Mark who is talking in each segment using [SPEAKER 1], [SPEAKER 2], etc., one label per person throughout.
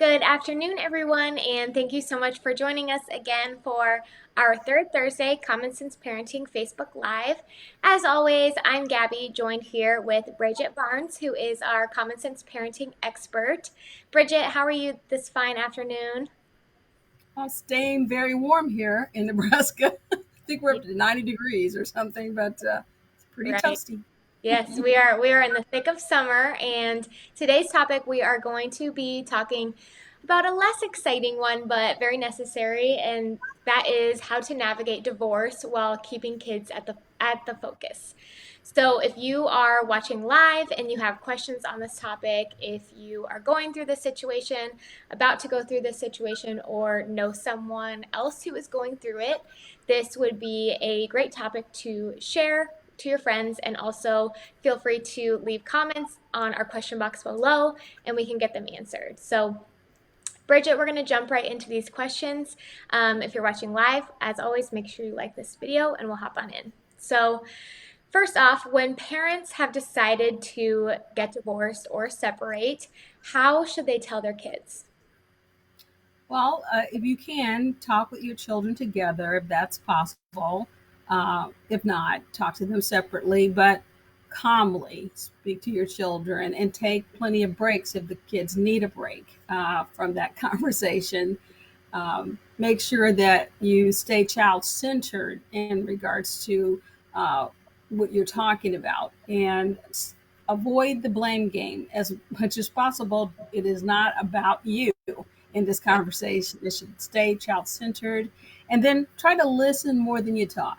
[SPEAKER 1] Good afternoon, everyone, and thank you so much for joining us again for our third Thursday Common Sense Parenting Facebook Live. As always, I'm Gabby, joined here with Bridget Barnes, who is our Common Sense Parenting expert. Bridget, how are you this fine afternoon?
[SPEAKER 2] Staying very warm here in Nebraska. I think we're
[SPEAKER 1] Yeah,
[SPEAKER 2] up to 90 degrees or something, but it's pretty
[SPEAKER 1] right.
[SPEAKER 2] toasty.
[SPEAKER 1] Yes, we are in the thick of summer, and today's topic we are going to be talking about a less exciting one, but very necessary, and that is how to navigate divorce while keeping kids at the focus. So, if you are watching live and you have questions on this topic, if you are going through this situation, about to go through this situation, or know someone else who is going through it, this would be a great topic to share to your friends, and also feel free to leave comments on our question box below and we can get them answered. So, Bridget, we're going to jump right into these questions. If you're watching live, as always, make sure you like this video and we'll hop on in. So, first off, when parents have decided to get divorced or separate, how should they tell their kids?
[SPEAKER 2] Well, if you can, talk with your children together if that's possible. If not, talk to them separately, but calmly speak to your children and take plenty of breaks if the kids need a break from that conversation. Make sure that you stay child centered in regards to uh, what you're talking about and avoid the blame game as much as possible. It is not about you in this conversation. It should stay child centered, and then try to listen more than you talk.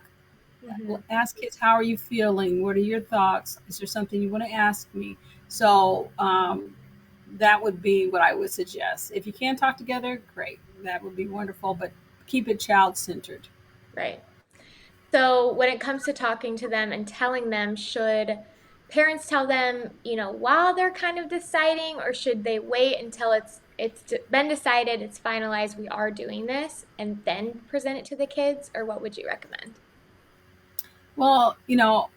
[SPEAKER 1] Mm-hmm.
[SPEAKER 2] Ask kids, how are you feeling? What are your thoughts? Is there something you want to ask me? So that would be what I would suggest. If you can talk together, great. That would be wonderful, but keep it child centered.
[SPEAKER 1] Right. So, when it comes to talking to them and telling them, should parents tell them, while they're kind of deciding, or should they wait until it's been decided, it's finalized, we are doing this, and then present it to the kids, or what would you recommend?
[SPEAKER 2] Well,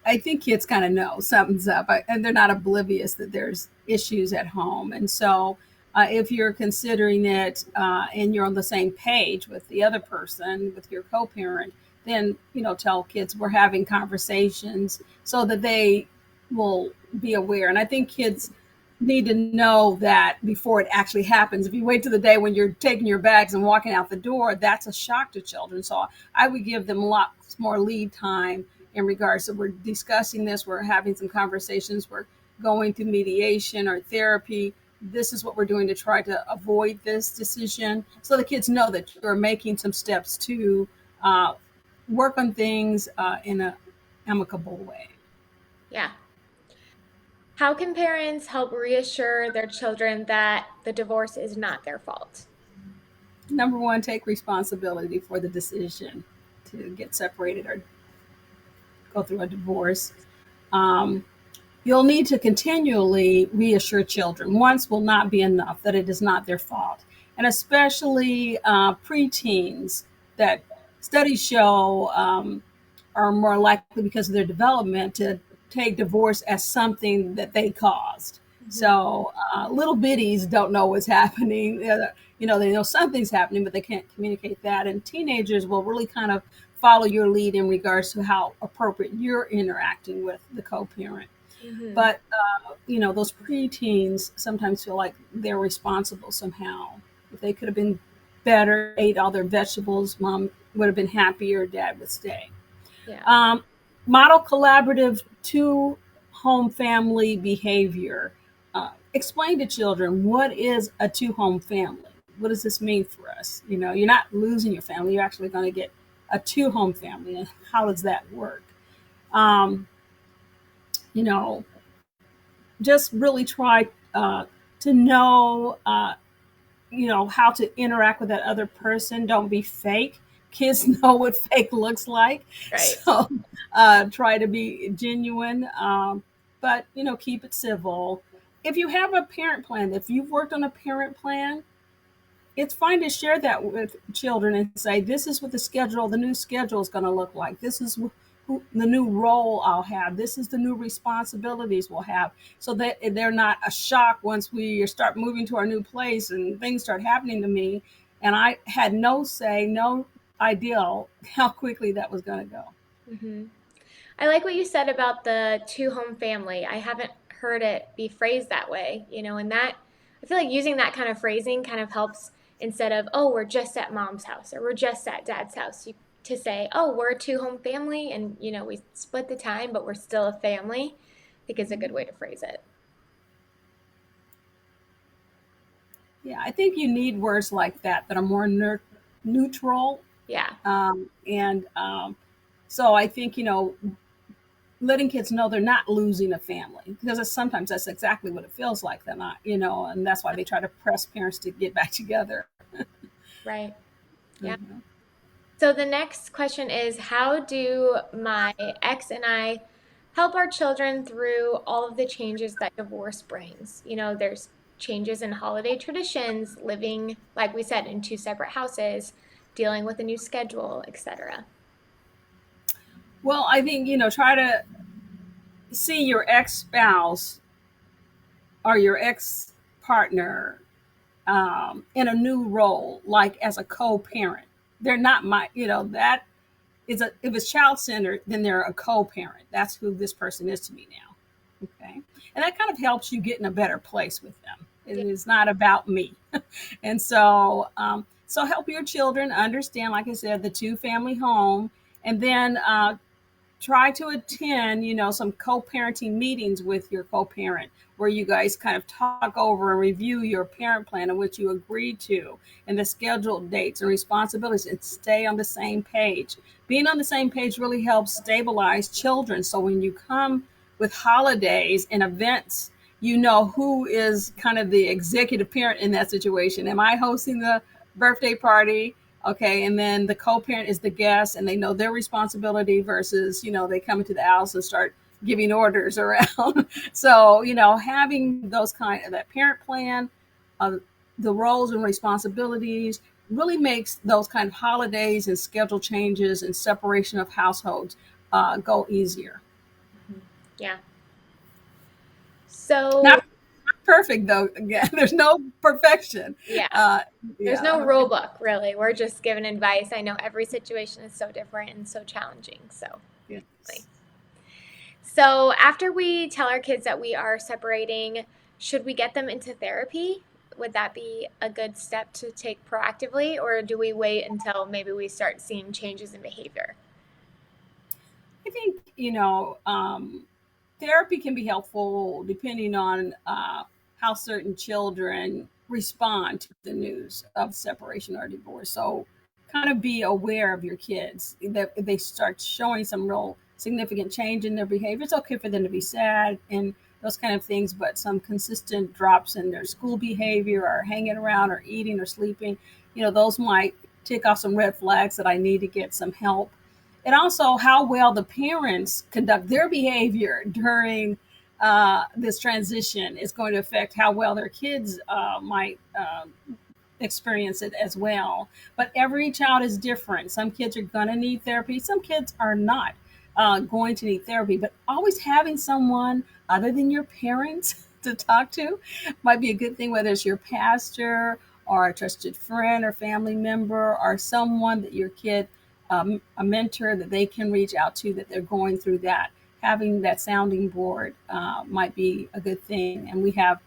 [SPEAKER 2] I think kids kind of know something's up, and they're not oblivious that there's issues at home. And so, if you're considering it and you're on the same page with the other person, with your co-parent, then tell kids we're having conversations so that they will be aware. And I think kids need to know that before it actually happens. If you wait to the day when you're taking your bags and walking out the door, that's a shock to children. So I would give them lots more lead time in regards to we're discussing this, we're having some conversations, we're going through mediation or therapy. This is what we're doing to try to avoid this decision. So the kids know that you're making some steps to uh, work on things in an amicable way.
[SPEAKER 1] Yeah. How can parents help reassure their children that the divorce is not their fault?
[SPEAKER 2] Number one, take responsibility for the decision to get separated or go through a divorce. Um, You'll need to continually reassure children. Once will not be enough, that it is not their fault. And especially preteens, that studies show are more likely because of their development to take divorce as something that they caused.
[SPEAKER 1] Mhm.
[SPEAKER 2] So little bitties don't know what's happening. They know something's happening, but they can't communicate that. And teenagers will really kind of follow your lead in regards to how appropriate you're interacting with the co-parent.
[SPEAKER 1] Mhm.
[SPEAKER 2] But those preteens sometimes feel like they're responsible somehow. If they could have been better, ate all their vegetables, mom would have been happier, dad would stay.
[SPEAKER 1] Yeah.
[SPEAKER 2] Um, Model collaborative two home family behavior. Explain to children what is a two home family. What does this mean for us? You're not losing your family. You're actually going to get a two home family. And how does that work? Um, you know, just really try to know how to interact with that other person. Don't be fake. Kids know what fake looks like,
[SPEAKER 1] Right.
[SPEAKER 2] so try to be genuine, but keep it civil. If you have a parent plan, if you've worked on a parent plan, it's fine to share that with children and say, this is what the new schedule is going to look like. This is the new role I'll have. This is the new responsibilities we'll have, so that they're not a shock once we start moving to our new place and things start happening to me, and I had no say, no idea how quickly that was going to go.
[SPEAKER 1] Hmm. I like what you said about the two home family. I haven't heard it be phrased that way, and that I feel like using that kind of phrasing kind of helps instead of, oh, we're just at mom's house or we're just at dad's house. To say, oh, we're a two home family and, we split the time, but we're still a family. I think is a good way to phrase it.
[SPEAKER 2] Yeah, I think you need words like that are more neutral.
[SPEAKER 1] Yeah.
[SPEAKER 2] And so I think, letting kids know they're not losing a family, because sometimes that's exactly what it feels like. They're not, and that's why they try to press parents to get back together.
[SPEAKER 1] Right. Yeah.
[SPEAKER 2] Mhm.
[SPEAKER 1] So the next question is, how do my ex and I help our children through all of the changes that divorce brings? There's changes in holiday traditions, living, like we said, in two separate houses, dealing with a new schedule, etc.
[SPEAKER 2] Well, I think, try to see your ex spouse or your ex partner in a new role, like as a co parent. They're not that is a, if it's child centered, then they're a co parent. That's who this person is to me now. Okay. And that kind of helps you get in a better place with them. It
[SPEAKER 1] Yeah.
[SPEAKER 2] is not about me. And so help your children understand, like I said, the two family home, and then try to attend, some co-parenting meetings with your co-parent, where you guys kind of talk over and review your parent plan and what you agreed to and the scheduled dates and responsibilities, and stay on the same page. Being on the same page really helps stabilize children. So when you come with holidays and events, you know who is kind of the executive parent in that situation. Am I hosting the birthday party? Okay, and then the co-parent is the guest, and they know their responsibility versus, they come into the house and start giving orders around. So, having those kind of that parent plan, uh, the roles and responsibilities really makes those kind of holidays and schedule changes and separation of households go easier.
[SPEAKER 1] Mhm. Yeah. So,
[SPEAKER 2] Not perfect though. Again, there's no perfection.
[SPEAKER 1] yeah,
[SPEAKER 2] Uh,
[SPEAKER 1] there's no
[SPEAKER 2] yeah.
[SPEAKER 1] rule book, really. We're just giving advice. I know every situation is so different and so challenging. So, definitely.
[SPEAKER 2] Yes.
[SPEAKER 1] So, after we tell our kids that we are separating, should we get them into therapy? Would that be a good step to take proactively, or do we wait until maybe we start seeing changes in behavior?
[SPEAKER 2] I think, therapy can be helpful depending on how certain children respond to the news of separation or divorce. So, kind of be aware of your kids that if they start showing some real significant change in their behavior, it's okay for them to be sad and those kind of things, but some consistent drops in their school behavior or hanging around or eating or sleeping, those might tick off some red flags that I need to get some help. And also how well the parents conduct their behavior during this transition is going to affect how well their kids might experience it as well. But every child is different. Some kids are going to need therapy, some kids are not going to need therapy. But always having someone other than your parents to talk to might be a good thing, whether it's your pastor or a trusted friend or family member or someone that your kid, a mentor that they can reach out to, that they're going through that. Having that sounding board might be a good thing. And we have,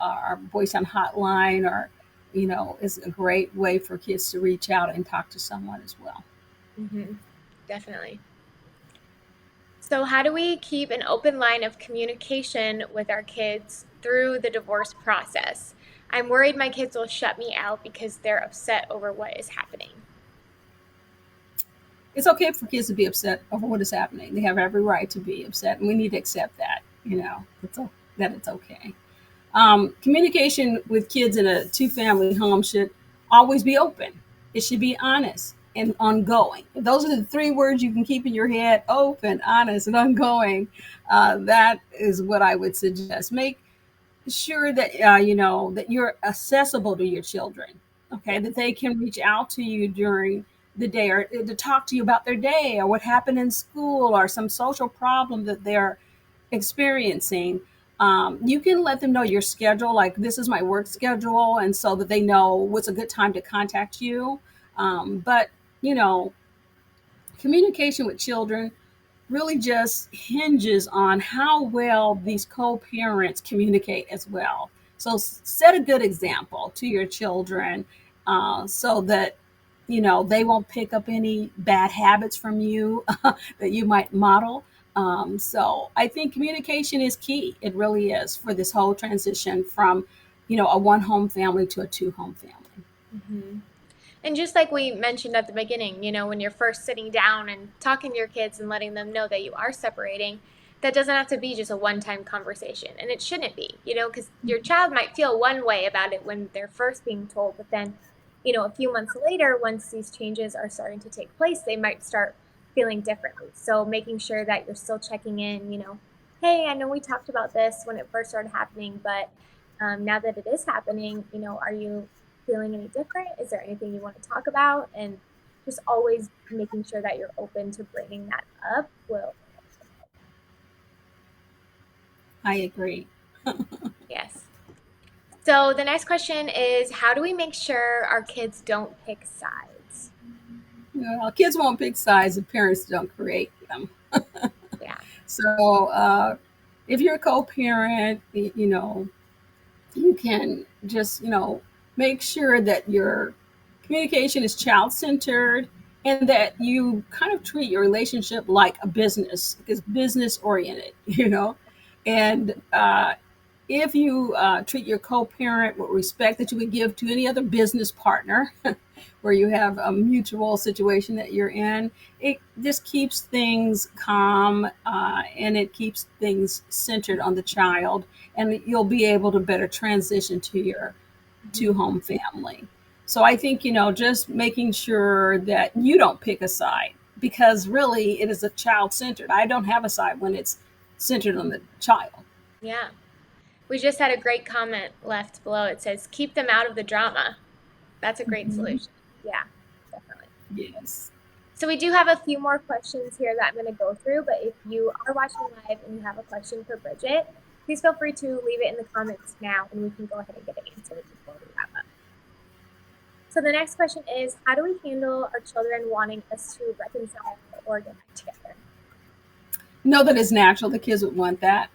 [SPEAKER 2] our Voice on Hotline, or is a great way for kids to reach out and talk to someone as well.
[SPEAKER 1] Hmm. Definitely. So, how do we keep an open line of communication with our kids through the divorce process? I'm worried my kids will shut me out because they're upset over what is happening.
[SPEAKER 2] It's okay for kids to be upset over what is happening. They have every right to be upset, and we need to accept that. That it's okay. Communication with kids in a two-family home should always be open. It should be honest and ongoing. Those are the three words you can keep in your head: open, honest, and ongoing. That is what I would suggest. Make sure that that you're accessible to your children. Okay,
[SPEAKER 1] Yeah.
[SPEAKER 2] that they can reach out to you during the day, or to talk to you about their day or what happened in school or some social problem that they're experiencing. You can let them know your schedule, like this is my work schedule, and so that they know what's a good time to contact you. But, you know, communication with children really just hinges on how well these co-parents communicate as well. So set a good example to your children, so that they won't pick up any bad habits from you that you might model. So I think communication is key. It really is, for this whole transition from a one home family to a two home family.
[SPEAKER 1] Hmm. And just like we mentioned at the beginning, when you're first sitting down and talking to your kids and letting them know that you are separating, that doesn't have to be just a one-time conversation. And it shouldn't be, because your child might feel one way about it when they're first being told, but then, a few months later, once these changes are starting to take place, they might start feeling differently. So making sure that you're still checking in, hey, I know we talked about this when it first started happening, but now that it is happening, are you feeling any different? Is there anything you want to talk about? And just always making sure that you're open to bringing that up will.
[SPEAKER 2] I agree.
[SPEAKER 1] Yes. So the next question is, how do we make sure our kids don't pick sides?
[SPEAKER 2] Kids won't pick sides if parents don't create them.
[SPEAKER 1] Yeah.
[SPEAKER 2] So if you're a co-parent, you can just make sure that your communication is child-centered, and that you kind of treat your relationship like a business, because business oriented, and if you treat your co-parent with respect that you would give to any other business partner, where you have a mutual situation that you're in, it just keeps things calm, and it keeps things centered on the child, and you'll be able to better transition to your two
[SPEAKER 1] Mhm.
[SPEAKER 2] home family. So I think, just making sure that you don't pick a side, because really it is a child centered. I don't have a side when it's centered on the child.
[SPEAKER 1] Yeah. We just had a great comment left below. It says, keep them out of the drama. That's a great
[SPEAKER 2] Mhm.
[SPEAKER 1] solution. Yeah, definitely.
[SPEAKER 2] Yes.
[SPEAKER 1] So we do have a few more questions here that I'm going to go through, but if you are watching live and you have a question for Bridget, please feel free to leave it in the comments now and we can go ahead and get it answered before we wrap up. So the next question is, how do we handle our children wanting us to reconcile or get back together?
[SPEAKER 2] Know that it's natural. The kids would want that.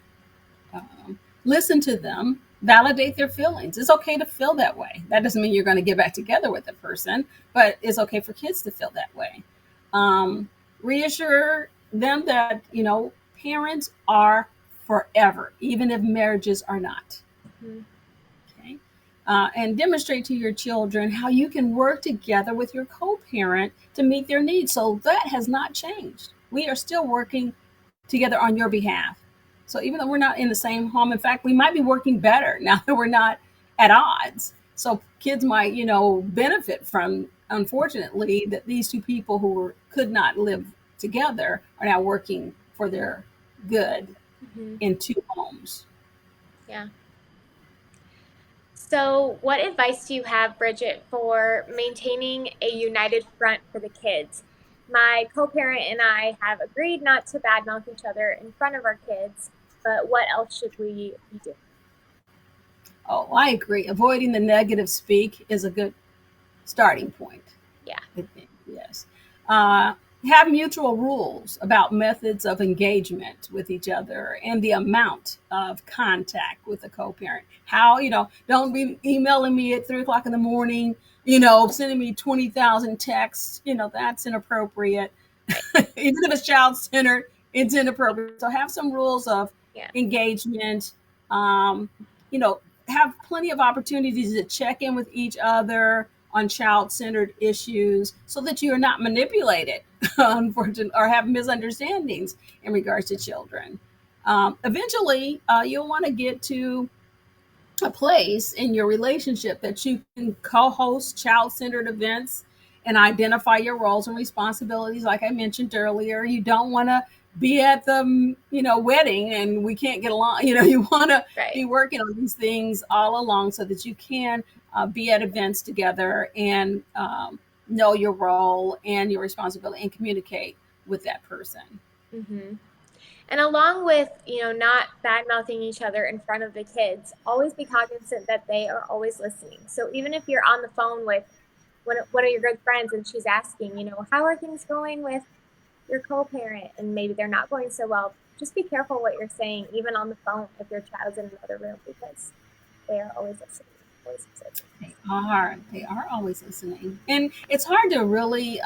[SPEAKER 2] Listen to them, validate their feelings. It's okay to feel that way. That doesn't mean you're going to get back together with the person, but it's okay for kids to feel that way. Um, Reassure them that, parents are forever, even if marriages are not.
[SPEAKER 1] Mhm.
[SPEAKER 2] Okay. And demonstrate to your children how you can work together with your co parent to meet their needs. So that has not changed. We are still working together on your behalf. So even though we're not in the same home, in fact, we might be working better now that we're not at odds. So kids might, benefit from, unfortunately, that these two people who could not live together are now working for their good
[SPEAKER 1] Mhm.
[SPEAKER 2] in two homes.
[SPEAKER 1] Yeah. So, what advice do you have, Bridget, for maintaining a united front for the kids? My co parent and I have agreed not to badmouth each other in front of our kids, but what else should we be doing?
[SPEAKER 2] Oh, I agree. Avoiding the negative speak is a good starting point.
[SPEAKER 1] Yeah.
[SPEAKER 2] I think, yes. Uh, have mutual rules about methods of engagement with each other and the amount of contact with the co-parent. How, don't be emailing me at 3 o'clock in the morning, sending me 20,000 texts, that's inappropriate.
[SPEAKER 1] Right.
[SPEAKER 2] Even if it's child centered, it's inappropriate. So have some rules of
[SPEAKER 1] Yeah.
[SPEAKER 2] engagement. Um, you know, have plenty of opportunities to check in with each other on child centered issues, so that you are not manipulated, unfortunately, or have misunderstandings in regards to children. Eventually, you'll want to get to a place in your relationship that you can co-host child-centered events and identify your roles and responsibilities. Like I mentioned earlier, you don't want to be at the wedding and we can't get along. You want to
[SPEAKER 1] Right.
[SPEAKER 2] be working on these things all along, so that you can be at events together and know your role and your responsibility and communicate with that person.
[SPEAKER 1] Hmm. And along with, not bad mouthing each other in front of the kids, always be cognizant that they are always listening. So even if you're on the phone with one of your good friends and she's asking, how are things going with your co-parent, and maybe they're not going so well, just be careful what you're saying, even on the phone if your child's in another room, because they are always listening, always observing.
[SPEAKER 2] They are always listening, and it's hard to really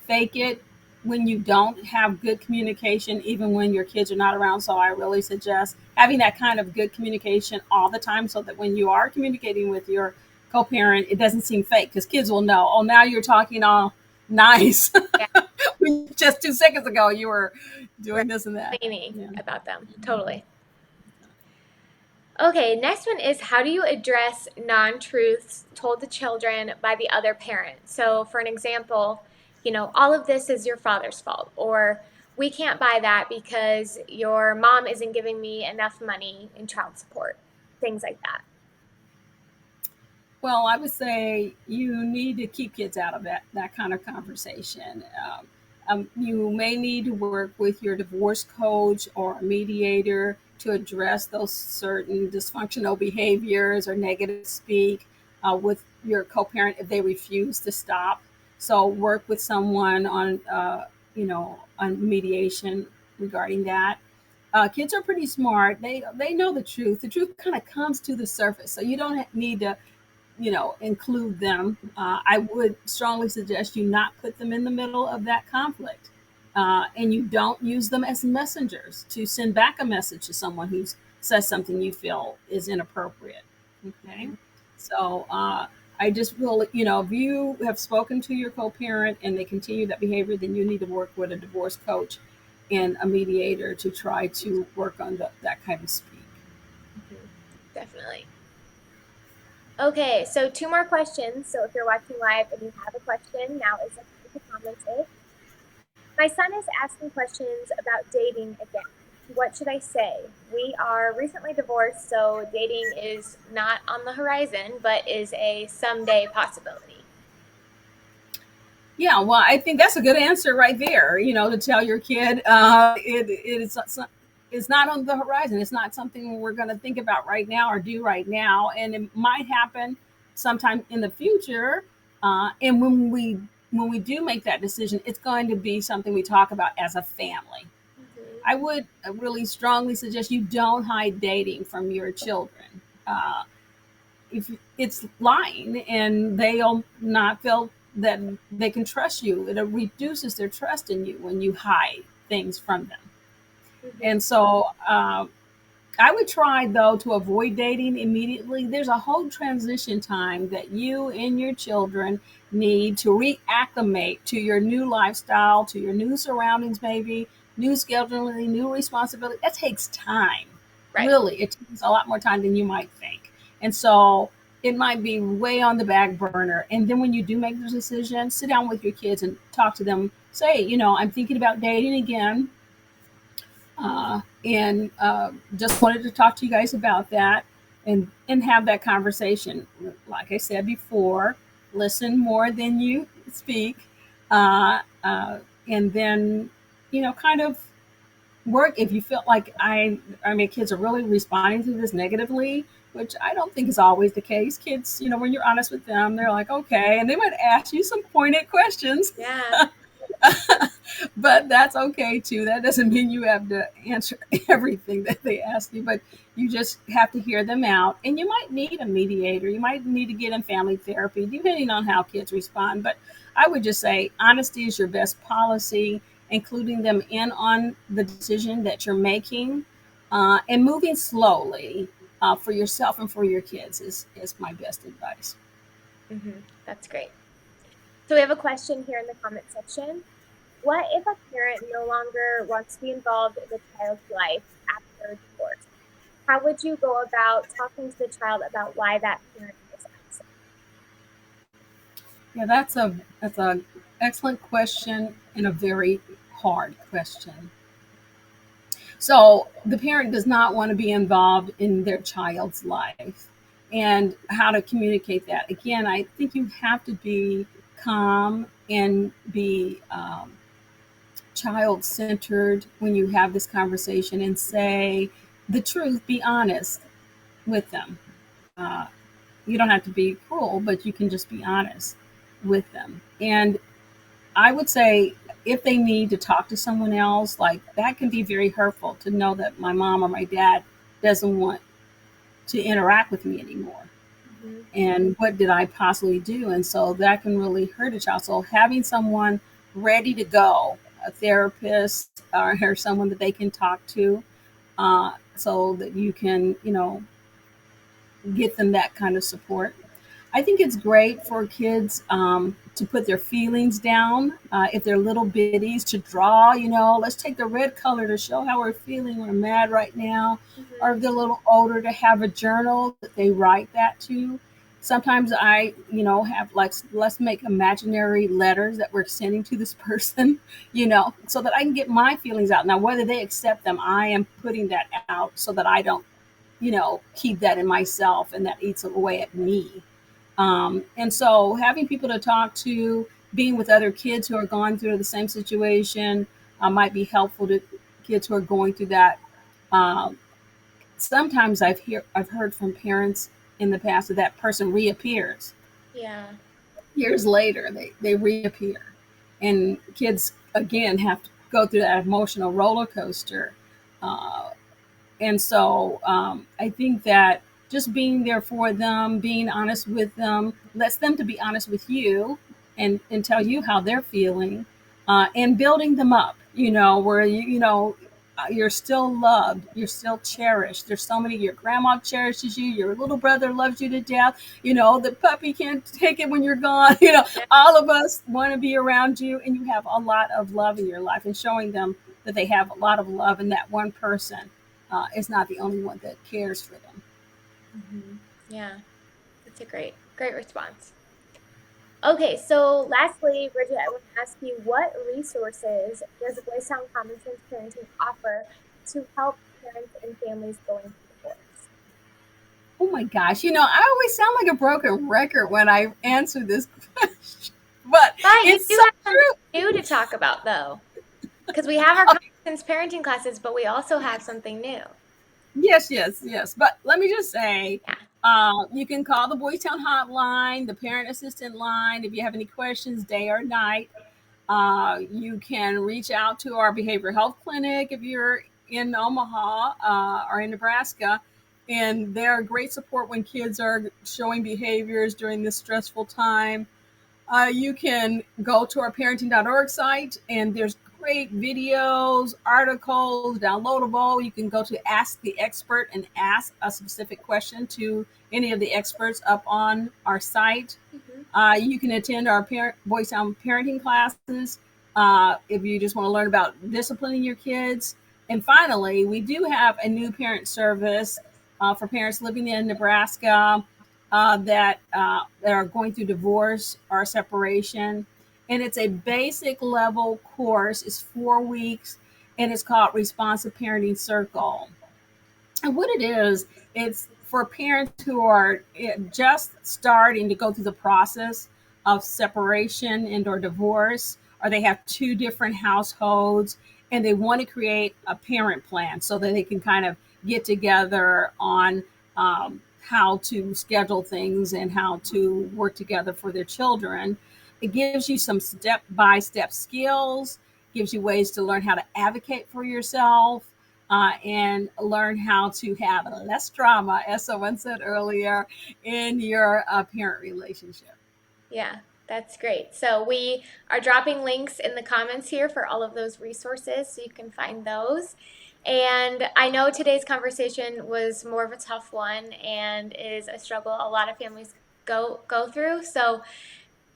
[SPEAKER 2] fake it when you don't have good communication, even when your kids are not around. So I really suggest having that kind of good communication all the time, so that when you are communicating with your co-parent, it doesn't seem fake, because kids will know, oh, now you're talking all nice.
[SPEAKER 1] Yeah,
[SPEAKER 2] When just 2 seconds ago you were
[SPEAKER 1] right.
[SPEAKER 2] doing this and that.
[SPEAKER 1] Complaining
[SPEAKER 2] Yeah.
[SPEAKER 1] about them. Totally. Okay, next one is, how do you address non-truths told to children by the other parent? So, for an example, all of this is your father's fault, or we can't buy that because your mom isn't giving me enough money in child support, things like that.
[SPEAKER 2] Well, I would say you need to keep kids out of that kind of conversation. You may need to work with your divorce coach or a mediator to address those certain dysfunctional behaviors or negative speak with your co-parent if they refuse to stop. So work with someone on, on mediation regarding that. Kids are pretty smart. They know the truth. The truth kind of comes to the surface, so you don't need to include them. I would strongly suggest you not put them in the middle of that conflict. And you don't use them as messengers to send back a message to someone who says something you feel is inappropriate. Okay.
[SPEAKER 1] Mhm.
[SPEAKER 2] So I just will, if you have spoken to your co parent and they continue that behavior, then you need to work with a divorce coach and a mediator to try to work on that kind of speak.
[SPEAKER 1] Mhm. Definitely. Okay, so two more questions. So if you're watching live and you have a question, now is the time to comment it. My son is asking questions about dating again. What should I say? We are recently divorced, so dating is not on the horizon, but is a someday possibility.
[SPEAKER 2] Yeah, well, I think that's a good answer right there. To tell your kid it's not on the horizon. It's not something we're going to think about right now or do right now, and it might happen sometime in the future. And when we do make that decision, it's going to be something we talk about as a family.
[SPEAKER 1] Mhm.
[SPEAKER 2] I would really strongly suggest you don't hide dating from your children. If it's lying and they'll not feel that they can trust you, it reduces their trust in you when you hide things from them.
[SPEAKER 1] Mhm.
[SPEAKER 2] And so I would try, though, to avoid dating immediately. There's a whole transition time that you and your children need to reacclimate to your new lifestyle, to your new surroundings, maybe new scheduling, new responsibility. That takes time.
[SPEAKER 1] Right.
[SPEAKER 2] Really, it takes a lot more time than you might think. And so it might be way on the back burner. And then when you do make the decision, sit down with your kids and talk to them. Say, I'm thinking about dating again, and just wanted to talk to you guys about that, and have that conversation. Like I said before, listen more than you speak, and then kind of work if you feel like I mean kids are really responding to this negatively, which I don't think is always the case. Kids, when you're honest with them, they're like, okay, and they might ask you some pointed questions.
[SPEAKER 1] Yeah.
[SPEAKER 2] But that's okay too. That doesn't mean you have to answer everything that they ask you, but you just have to hear them out. And you might need a mediator. You might need to get in family therapy, depending on how kids respond. But I would just say honesty is your best policy, including them in on the decision that you're making, and moving slowly for yourself and for your kids is my best advice.
[SPEAKER 1] That's great. So we have a question here in the comment section. What if a parent no longer wants to be involved in the child's life after divorce? How would you go about talking to the child about why that parent is absent?
[SPEAKER 2] Yeah, that's a excellent question and a very hard question. So the parent does not want to be involved in their child's life, and how to communicate that. Again, I think you have to be calm and be child centered when you have this conversation and say the truth, be honest with them. Uh, you don't have to be cruel, but you can just be honest with them. And I would say if they need to talk to someone else, like that can be very hurtful to know that my mom or my dad doesn't want to interact with me anymore.
[SPEAKER 1] Mhm.
[SPEAKER 2] And what did I possibly do? And so that can really hurt a child. So having someone ready to go, a therapist or someone that they can talk to, so that you can, get them that kind of support. I think it's great for kids to put their feelings down. If they're little bitties, to draw, let's take the red color to show how we're feeling. We're mad right now. Or
[SPEAKER 1] Mhm.
[SPEAKER 2] if they're a little older, to have a journal that they write that to. Sometimes I, have like, let's make imaginary letters that we're sending to this person, so that I can get my feelings out. Now, whether they accept them, I am putting that out so that I don't, keep that in myself and that eats away at me. And so having people to talk to, being with other kids who are going through the same situation might be helpful to kids who are going through that. Um, Sometimes I've heard from parents in the past that that person reappears
[SPEAKER 1] Yeah.
[SPEAKER 2] years later. They reappear, and kids again have to go through that emotional roller coaster. Uh, And so I think that just being there for them, being honest with them, lets them to be honest with you and tell you how they're feeling, and building them up, where you're still loved, you're still cherished. There's so many, your grandma cherishes you, your little brother loves you to death, the puppy can't take it when you're gone, all of us want to be around you, and you have a lot of love in your life, and showing them that they have a lot of love in that one person is not the only one that cares for them.
[SPEAKER 1] Hmm. Yeah, that's a great response. Okay, so lastly, Bridget, I want to ask you what resources does Boys Town Common Sense Parenting offer to help parents and families going through divorce?
[SPEAKER 2] Oh my gosh, I always sound like a broken record when I answer this question, but
[SPEAKER 1] But you
[SPEAKER 2] it's
[SPEAKER 1] do
[SPEAKER 2] so
[SPEAKER 1] have something
[SPEAKER 2] true.
[SPEAKER 1] new to talk about, though, because we have our Common Sense Parenting classes, but we also have something new.
[SPEAKER 2] Yes, yes, yes. But let me just say,
[SPEAKER 1] Yeah.
[SPEAKER 2] you can call the Boys Town hotline, the parent assistant line, if you have any questions, day or night. You can reach out to our behavioral health clinic if you're in Omaha or in Nebraska. And they're a great support when kids are showing behaviors during this stressful time. You can go to our parenting.org site, and there's great videos, articles, downloadable. You can go to Ask the Expert and ask a specific question to any of the experts up on our site.
[SPEAKER 1] Hmm.
[SPEAKER 2] You can attend our Boys Town parenting classes if you just want to learn about disciplining your kids. And finally, we do have a new parent service for parents living in Nebraska that are going through divorce or separation. And it's a basic level course. It's 4 weeks, and it's called Responsive Parenting Circle. And what it is, it's for parents who are just starting to go through the process of separation and or divorce, or they have two different households, and they want to create a parent plan so that they can kind of get together on how to schedule things and how to work together for their children. It gives you some step by step skills, gives you ways to learn how to advocate for yourself, and learn how to have less drama, as someone said earlier, in your parent relationship.
[SPEAKER 1] Yeah, that's great. So we are dropping links in the comments here for all of those resources so you can find those. And I know today's conversation was more of a tough one and is a struggle a lot of families go through. So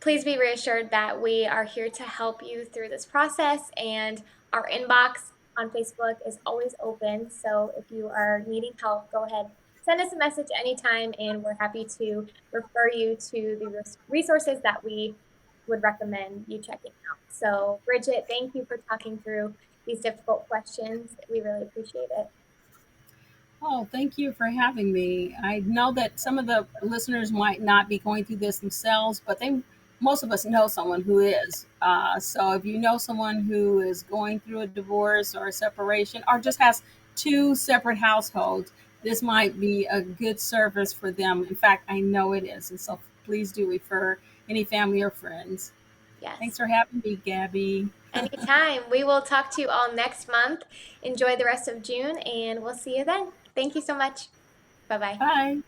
[SPEAKER 1] please be reassured that we are here to help you through this process, and our inbox on Facebook is always open. So if you are needing help, go ahead, send us a message anytime, and we're happy to refer you to the resources that we would recommend you checking out. So, Bridget, thank you for talking through these difficult questions. We really appreciate it.
[SPEAKER 2] Oh, thank you for having me. I know that some of the listeners might not be going through this themselves, but they most of us know someone who is. So if you know someone who is going through a divorce or a separation or just has two separate households, this might be a good service for them. In fact, I know it is. And so please do refer any family or friends.
[SPEAKER 1] Yes.
[SPEAKER 2] Thanks for having me, Gabby.
[SPEAKER 1] Anytime. We will talk to you all next month. Enjoy the rest of June, and we'll see you then. Thank you so much. Bye bye.
[SPEAKER 2] Bye.